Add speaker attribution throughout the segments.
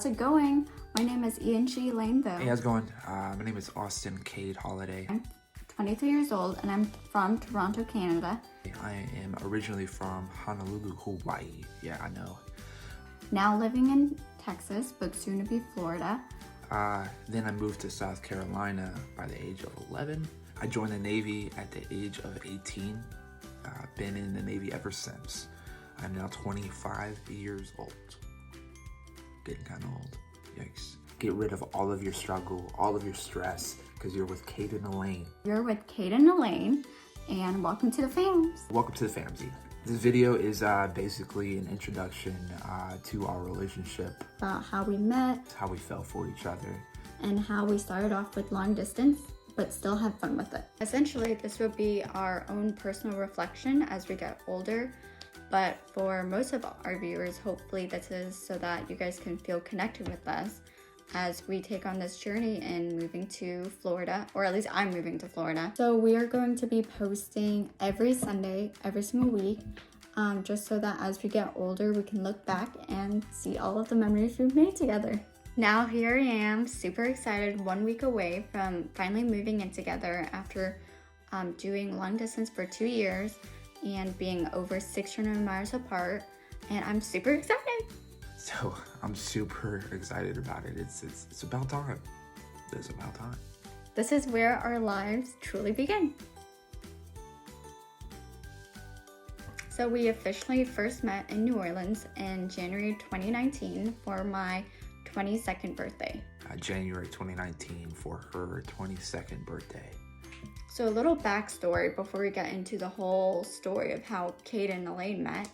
Speaker 1: how's it going? My name is Elaine though.
Speaker 2: Hey, how's it going? My name is Austin Cade Holiday.
Speaker 1: I'm 23 years old and I'm from Toronto, Canada.
Speaker 2: I am originally from Honolulu, Hawaii. Yeah, I know.
Speaker 1: Now living in Texas, but soon to be Florida.
Speaker 2: Then I moved to South Carolina by the age of 11. I joined the Navy at the age of 18. Been in the Navy ever since. I'm now 25 years old. Getting kind of old. Yikes. Get rid of all of your struggle, all of your stress, because you're with Cade and Elaine.
Speaker 1: You're with Cade and Elaine, and welcome to the fams.
Speaker 2: Welcome to the famsy. This video is basically an introduction to our relationship.
Speaker 1: About how we met.
Speaker 2: How we fell for each other.
Speaker 1: And how we started off with long distance, but still have fun with it. Essentially, this will be our own personal reflection as we get older. But for most of our viewers, hopefully this is so that you guys can feel connected with us as we take on this journey in moving to Florida, or at least I'm moving to Florida. So we are going to be posting every Sunday, every single week, just so that as we get older, we can look back and see all of the memories we've made together. Now here I am, super excited, 1 week away from finally moving in together after doing long distance for 2 years and being over 600 miles apart, and I'm super excited.
Speaker 2: So I'm super excited about it. It's about time. It's about time.
Speaker 1: This is where our lives truly begin. So we officially first met in New Orleans in January 2019 for my 22nd birthday.
Speaker 2: January 2019 for her 22nd birthday.
Speaker 1: So a little backstory before we get into the whole story of how Cade and Elaine met.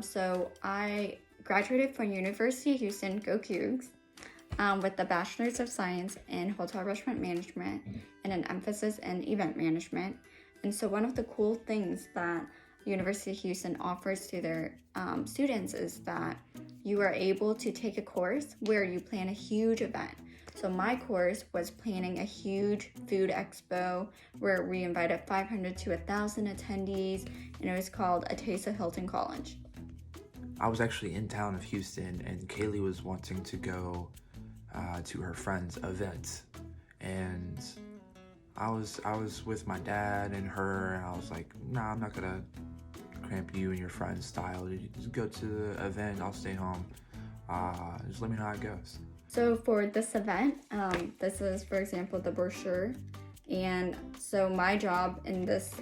Speaker 1: So I graduated from University of Houston, go Cougs, with a Bachelor's of Science in Hotel Restaurant Management and an emphasis in event management. And so one of the cool things that University of Houston offers to their students is that you are able to take a course where you plan a huge event. So my course was planning a huge food expo where we invited 500 to 1,000 attendees, and it was called A Taste of Hilton College.
Speaker 2: I was actually in town of Houston, and Kaylee was wanting to go to her friend's event, and I was with my dad and her, and I was like, nah, I'm not gonna cramp you and your friend's style. You just go to the event, I'll stay home. Just let me know how it goes.
Speaker 1: So for this event, this is, for example, the brochure. And so my job in this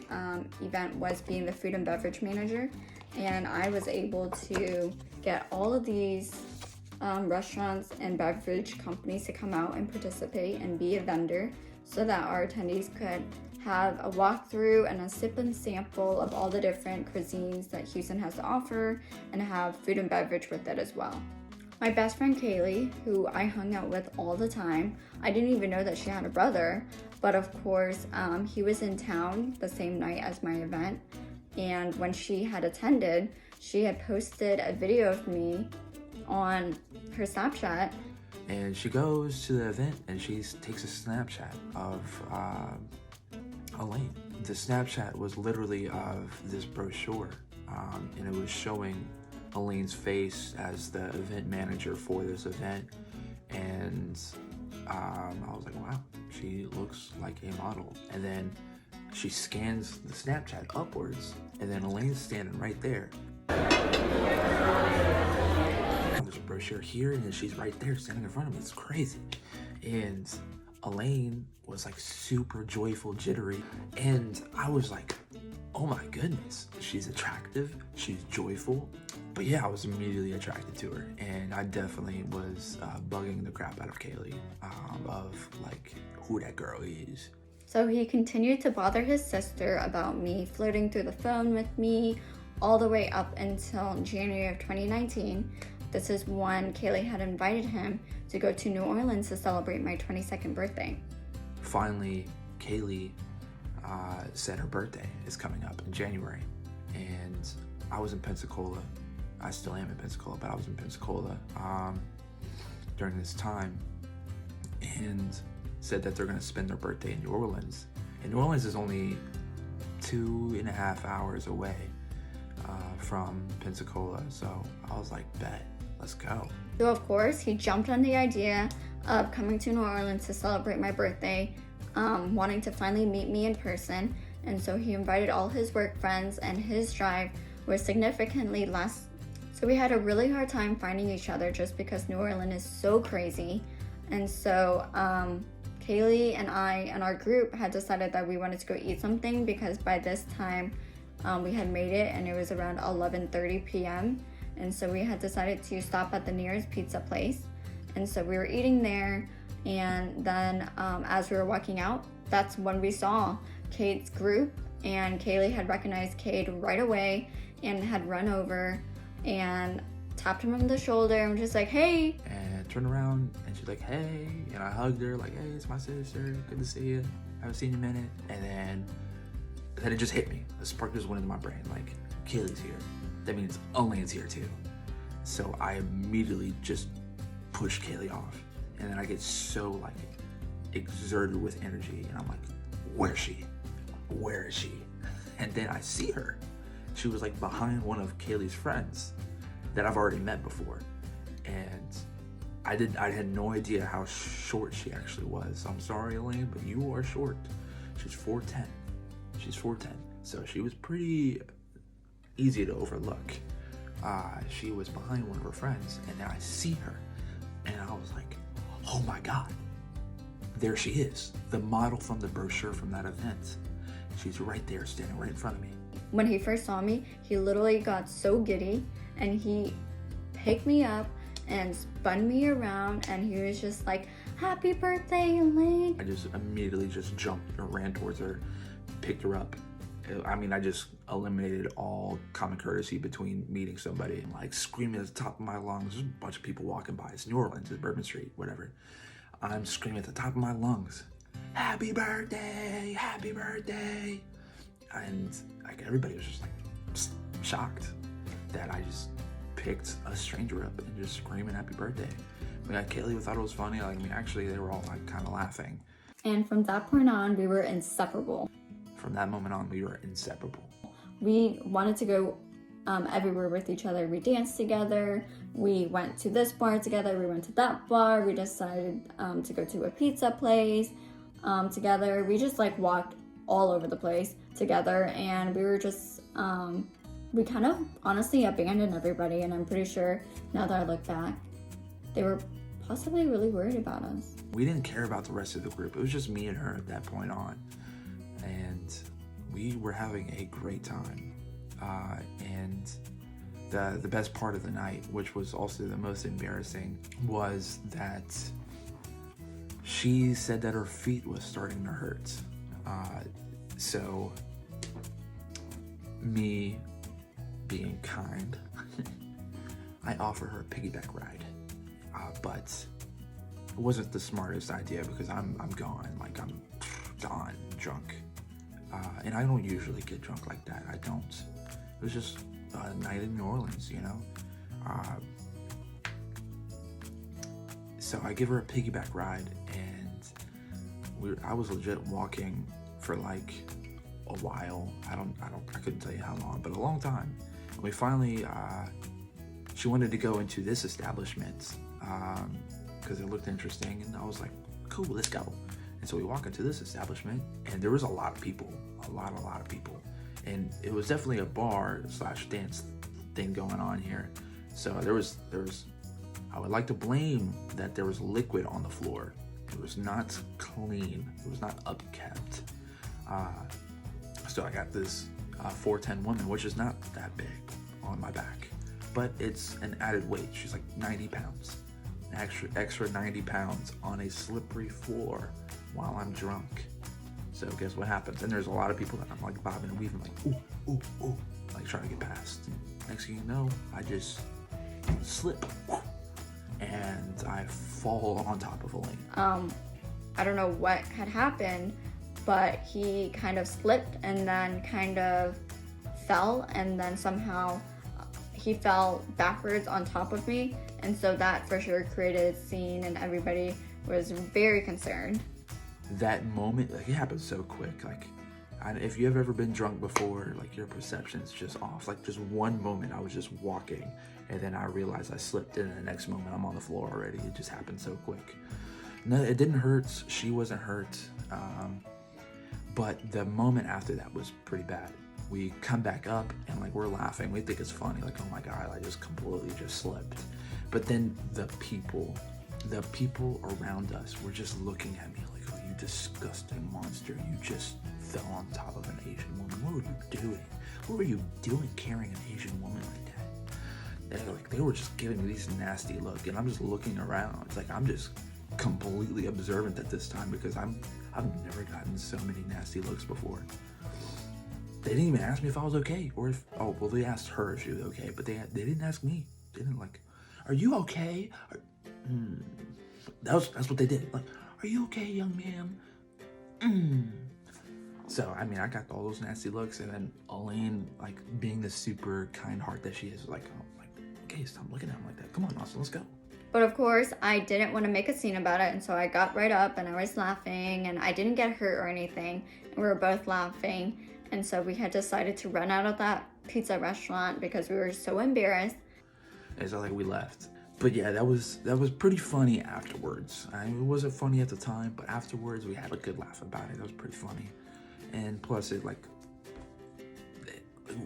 Speaker 1: event was being the food and beverage manager. And I was able to get all of these restaurants and beverage companies to come out and participate and be a vendor so that our attendees could have a walkthrough and a sip and sample of all the different cuisines that Houston has to offer and have food and beverage with it as well. My best friend Kaylee, who I hung out with all the time, I didn't even know that she had a brother, but of course he was in town the same night as my event, and when she had attended, she had posted a video of me on her Snapchat.
Speaker 2: And she goes to the event and she takes a Snapchat of Elaine. The Snapchat was literally of this brochure, and it was showing Elaine's face as the event manager for this event, and I was like, wow, she looks like a model. And then she scans the Snapchat upwards, and then Elaine's standing right there. There's a brochure here, and then she's right there standing in front of me. It's crazy. And Elaine was like super joyful, jittery, and I was like, oh my goodness, she's attractive, she's joyful. But yeah, I was immediately attracted to her, and I definitely was bugging the crap out of Kaylee of like who that girl is.
Speaker 1: So he continued to bother his sister about me flirting through the phone with me all the way up until January of 2019. This is when Kaylee had invited him to go to New Orleans to celebrate my 22nd birthday.
Speaker 2: Finally, Kaylee said her birthday is coming up in January, and I was in Pensacola. I still am in Pensacola, but I was in Pensacola during this time, and said that they're gonna spend their birthday in New Orleans. And New Orleans is only 2.5 hours away from Pensacola, so I was like, bet, let's go.
Speaker 1: So of course, he jumped on the idea of coming to New Orleans to celebrate my birthday, wanting to finally meet me in person. And so he invited all his work friends, and his drive was significantly less. So we had a really hard time finding each other just because New Orleans is so crazy. And so Kaylee and I and our group had decided that we wanted to go eat something, because by this time we had made it and it was around 11:30 p.m. And so we had decided to stop at the nearest pizza place. And so we were eating there, and then as we were walking out, that's when we saw Kate's group, and Kaylee had recognized Kate right away and had run over and tapped him on the shoulder and was just like, hey.
Speaker 2: And turned around and she's like, hey. And I hugged her like, hey, it's my sister. Good to see you. Haven't seen you in a minute. And then it just hit me. The spark just went into my brain. Like, Kaylee's here. That means Elaine's here too. So I immediately just pushed Kaylee off. And then I get so like exerted with energy. And I'm like, where is she? Where is she? And then I see her. She was like behind one of Kaylee's friends that I've already met before. And I had no idea how short she actually was. I'm sorry, Elaine, but you are short. She's 4'10". She's 4'10". So she was pretty easy to overlook. She was behind one of her friends, and then I see her, and I was like, oh my God, there she is, the model from the brochure from that event. She's right there, standing right in front of me.
Speaker 1: When he first saw me, he literally got so giddy, and he picked me up and spun me around, and he was just like, happy birthday, Elaine.
Speaker 2: I just immediately just jumped and ran towards her, picked her up. I mean, I just eliminated all common courtesy between meeting somebody and like screaming at the top of my lungs. There's a bunch of people walking by. It's New Orleans, it's Bourbon Street, whatever. I'm screaming at the top of my lungs, happy birthday, happy birthday. And like everybody was just like shocked that I just picked a stranger up and just screaming happy birthday. I mean, like, Kaylee thought it was funny. Like, I mean, actually they were all like kind of laughing.
Speaker 1: And from that point on, we were inseparable.
Speaker 2: From that moment on, we were inseparable.
Speaker 1: We wanted to go everywhere with each other. We danced together. We went to this bar together. We went to that bar. We decided to go to a pizza place together. We just like walked all over the place together, and we were just we kind of honestly abandoned everybody. And I'm pretty sure now that I look back, they were possibly really worried about us.
Speaker 2: We didn't care about the rest of the group. It was just me and her at that point on. And we were having a great time. And the best part of the night, which was also the most embarrassing, was that she said that her feet was starting to hurt. So me being kind, I offered her a piggyback ride. But it wasn't the smartest idea because I'm gone, like I'm gone, drunk. And I don't usually get drunk like that. I don't. It was just a night in New Orleans, you know? So I give her a piggyback ride, and I was legit walking for like a while. I couldn't tell you how long, but a long time. And we finally, she wanted to go into this establishment because it looked interesting, and I was like, cool, let's go. And so we walk into this establishment, and there was a lot of people, a lot of people. And it was definitely a bar / dance thing going on here. So there was, I would like to blame that there was liquid on the floor. It was not clean. It was not upkept. So I got this 4'10" woman, which is not that big, on my back, but it's an added weight. She's like 90 pounds, an extra 90 pounds on a slippery floor while I'm drunk. So guess what happens? And there's a lot of people that I'm like bobbing and weaving, like ooh, ooh, ooh, like trying to get past. Next thing you know, I just slip, and I fall on top of Elaine.
Speaker 1: I don't know what had happened, but he kind of slipped and then kind of fell, and then somehow he fell backwards on top of me. And so that for sure created a scene, and everybody was very concerned.
Speaker 2: That moment, like, it happened so quick. Like, if you have ever been drunk before, like your perception's just off. Like just one moment I was just walking and then I realized I slipped and the next moment I'm on the floor already. It just happened so quick. No, it didn't hurt. She wasn't hurt. But the moment after that was pretty bad. We come back up and like we're laughing. We think it's funny. Like, oh my God, I just completely just slipped. But then the people around us were just looking at me like, oh, you disgusting monster. You just fell on top of an Asian woman. What were you doing? What were you doing carrying an Asian woman like that? They were just giving me these nasty looks and I'm just looking around. It's like, I'm just completely observant at this time because I've never gotten so many nasty looks before. They didn't even ask me if I was okay or if, oh, well, they asked her if she was okay, but they didn't ask me. They didn't like, are you okay? That's what they did. Like, are you okay, young man? So, I mean, I got all those nasty looks, and then Elaine, like, being the super kind heart that she is, like, okay, stop looking at him like that. Come on, Austin, let's go.
Speaker 1: But of course, I didn't want to make a scene about it, and so I got right up and I was laughing, and I didn't get hurt or anything, and we were both laughing, and so we had decided to run out of that pizza restaurant because we were so embarrassed.
Speaker 2: And so, like, we left. But yeah, that was pretty funny afterwards. I mean, it wasn't funny at the time, but afterwards we had a good laugh about it. That was pretty funny. And plus,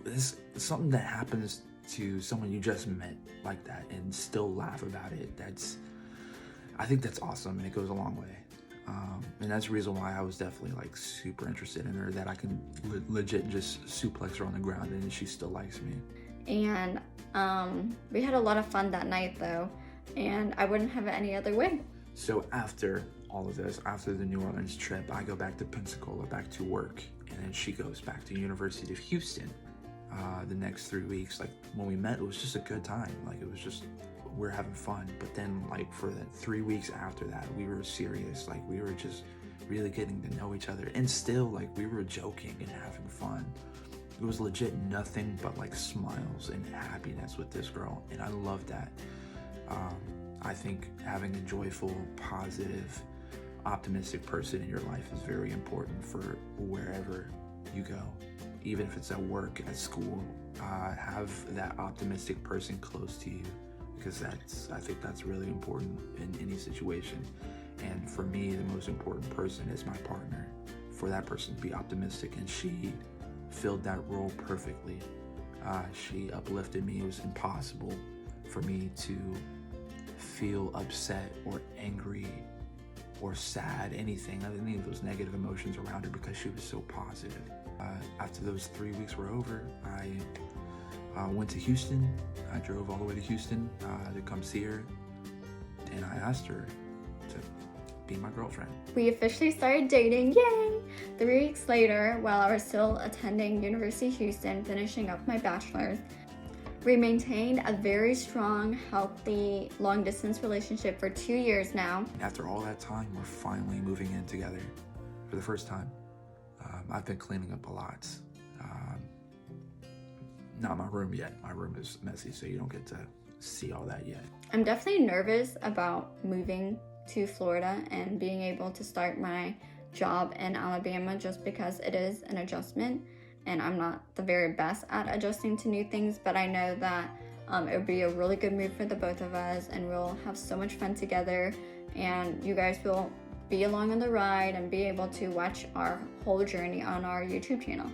Speaker 2: it's something that happens to someone you just met like that and still laugh about it. I think that's awesome, and it goes a long way. And that's the reason why I was definitely like super interested in her, that I can legit just suplex her on the ground and she still likes me.
Speaker 1: And we had a lot of fun that night though, and I wouldn't have it any other way.
Speaker 2: So after all of this, after the New Orleans trip, I go back to Pensacola, back to work, and then she goes back to University of Houston. The next 3 weeks, like when we met, it was just a good time. Like it was just, we're having fun. But then like for the 3 weeks after that, we were serious. Like we were just really getting to know each other, and still like we were joking and having fun. It was legit nothing but like smiles and happiness with this girl, and I love that. I think having a joyful, positive, optimistic person in your life is very important for wherever you go. Even if it's at work, at school, have that optimistic person close to you, because I think that's really important in any situation. And for me, the most important person is my partner. For that person to be optimistic, and she filled that role perfectly. She uplifted me. It was impossible for me to feel upset or angry or sad, anything, any of those negative emotions around her, because she was so positive. After those 3 weeks were over, I went to Houston. I drove all the way to Houston to come see her, and I asked her to be my girlfriend.
Speaker 1: We officially started dating, yay! 3 weeks later, while I was still attending University of Houston, finishing up my bachelor's, we maintained a very strong, healthy, long-distance relationship for 2 years now.
Speaker 2: After all that time, we're finally moving in together for the first time. I've been cleaning up a lot. Not my room yet. My room is messy, so you don't get to see all that yet.
Speaker 1: I'm definitely nervous about moving to Florida and being able to start my job in Alabama, just because it is an adjustment, and I'm not the very best at adjusting to new things, but I know that it would be a really good move for the both of us, and we'll have so much fun together, and you guys will be along on the ride and be able to watch our whole journey on our YouTube channel.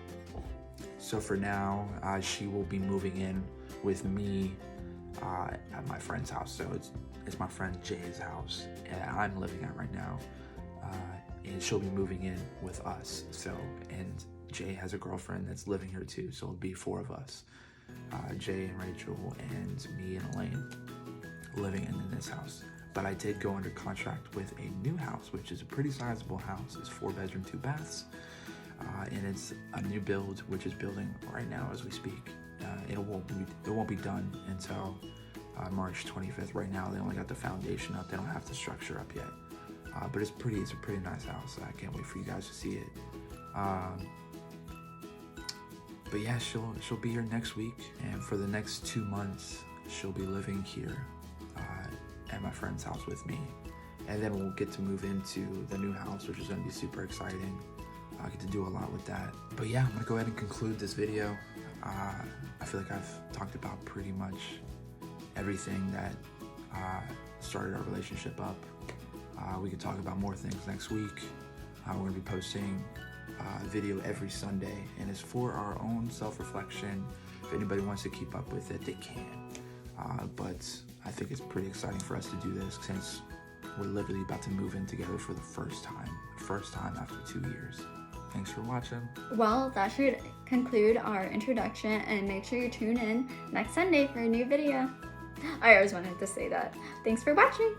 Speaker 2: So for now, she will be moving in with me at my friend's house. So it's my friend Jay's house, and I'm living at right now, and she'll be moving in with us. So, and Jay has a girlfriend that's living here too, so it'll be 4 of us, Jay and Rachel and me and Elaine, living in this house. But I did go under contract with a new house, which is a pretty sizable house. It's 4 bedroom, 2 baths, and it's a new build, which is building right now as we speak. It won't be done until March 25th. Right now, they only got the foundation up. They don't have the structure up yet. But it's a pretty nice house. I can't wait for you guys to see it. But yeah, she'll be here next week, and for the next 2 months, she'll be living here at my friend's house with me, and then we'll get to move into the new house, which is going to be super exciting. I get to do a lot with that. But yeah, I'm gonna go ahead and conclude this video. I feel like I've talked about pretty much everything that started our relationship up. We could talk about more things next week. We're gonna be posting a video every Sunday, and it's for our own self-reflection. If anybody wants to keep up with it, they can. But I think it's pretty exciting for us to do this since we're literally about to move in together for the first time after 2 years. Thanks for watching.
Speaker 1: Well, that should conclude our introduction, and make sure you tune in next Sunday for a new video. I always wanted to say that. Thanks for watching.